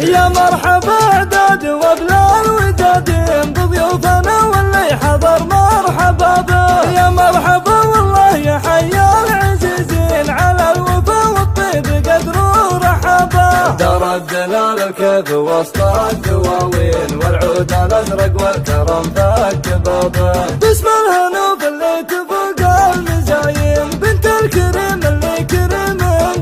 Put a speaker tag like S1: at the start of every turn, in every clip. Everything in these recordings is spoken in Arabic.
S1: يا مرحبا اعداد وابلا الوداد بضيوفنا واللي حضر مرحبا به. يا مرحبا والله يا حي العزيزين على الوفا والطيب قدروا رحبا.
S2: دار الدلال الكيف وسط الدواوين والعود الازرق والكرم فك بابه.
S1: باسم الهنوف اللي تفوق المزايين بنت الكريم اللي كريم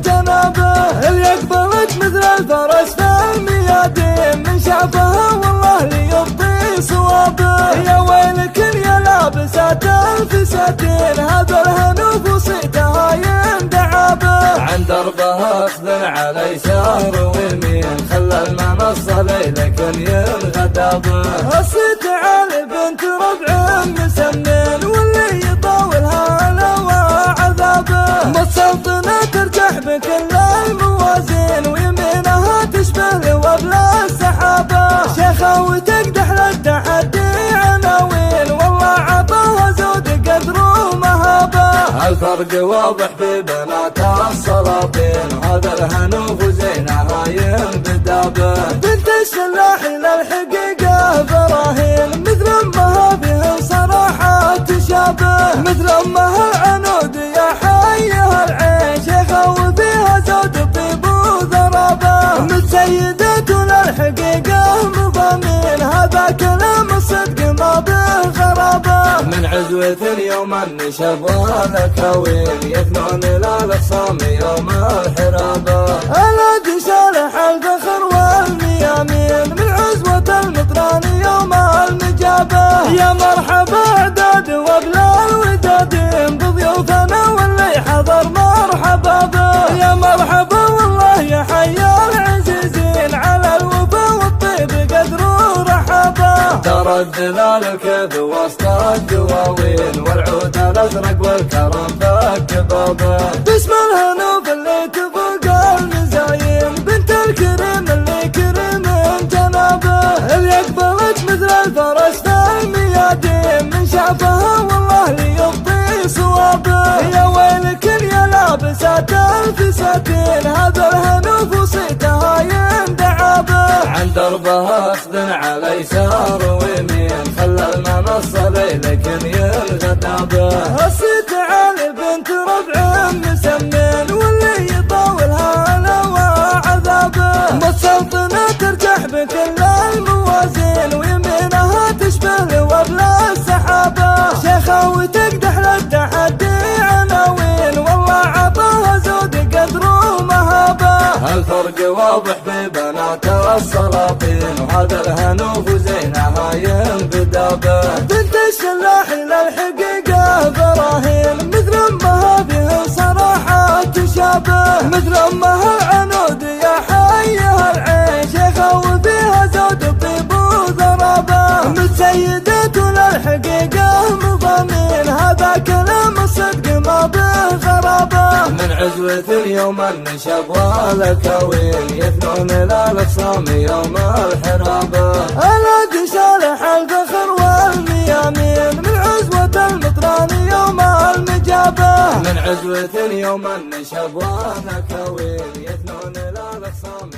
S1: جنابه. اللي اقبلت مثل الفرس في الميادين من شعبها والله ليبطي صوابه. يا ويلك يا لابسات الفساتين هذا الهنوف وصيتها يندعى به.
S2: عن دربها اخذ على يسار ويمين خلى المنصه ليلك ينغدى به.
S1: الصيت على بنت ربع مسمين واللي يطاولها لوى عذابه. متسلطنة ترجح بكل الموازين ويمينها تشبه لوبلا السحابه. شيخة وتقدح للتحدي عناوين والله عطاها زود قدر ومهابه.
S2: الفرق واضح في بنات السلاطين هذا الهنوف وزينها ينبدا به.
S1: بنت الشلاح للحقيقة براهين مثل امها به صراحة تشابه. مثل امها العنود يا حيها العين شيخة وفيها زود الطيب وذرابه. متسيدات للحقيقة مضامين هذا كلام الصدق ما به غرابه.
S2: من عزوة يوم النشب والكوين يثنون للأخصام يوم الحرابة.
S1: الهادي صالح الفخر والميامين من عزوة المطران يوم المجابة. يا مرحبا اعداد وابلا الوداد بضيوفنا واللي حضر مرحبا به. يا مرحبا والله يا حي العزيزين على الوفا والطيب قدروا رحبا.
S2: دار الدلال الكيف وسط الدواوين والعود الازرق والكرم فك بابه.
S1: باسم الهنوف اللي تفوق المزايين بنت الكريم اللي كريم جنابه. اللي اقبلت مثل الفرس في الميادين من شعبها والله ليبطي صوابه. يا ويلك يا لابسات الفساتين هذا الهنوف وصيتها يندعى به.
S2: عن دربها اخذ على يسار ويمين خلى المنصه ليلك ينغدى به.
S1: الصيت على بنت ربع مسمين واللي يطاولها لوى عذابه. متسلطنة ترجح بكل الموازين ويمينها تشبه لوبلا السحابه. شيخة وتقدح للتحدي عناوين والله عطاها زود قدر ومهابه.
S2: الفرق واضح في بنات السلاطين وهذا الهنوف وزينها ينبدا به.
S1: بنت الشلاح للحقيقة براهين مثل امها به صراحة تشابه. مثل امها العنود يا حيها العين شيخة وفيها زود الطيب وذرابه. متسيدات للحقيقة مضامين هذا كلام الصدق ما به غرابه.
S2: من عزوة يوم النشب والكوين يثنون للأخصام يوم الحرابة.
S1: الهادي صالح الفخر والميامين من عزوة المطران يوم المجابة.
S2: من عزوة يوم النشب والكوين يثنون للأخصام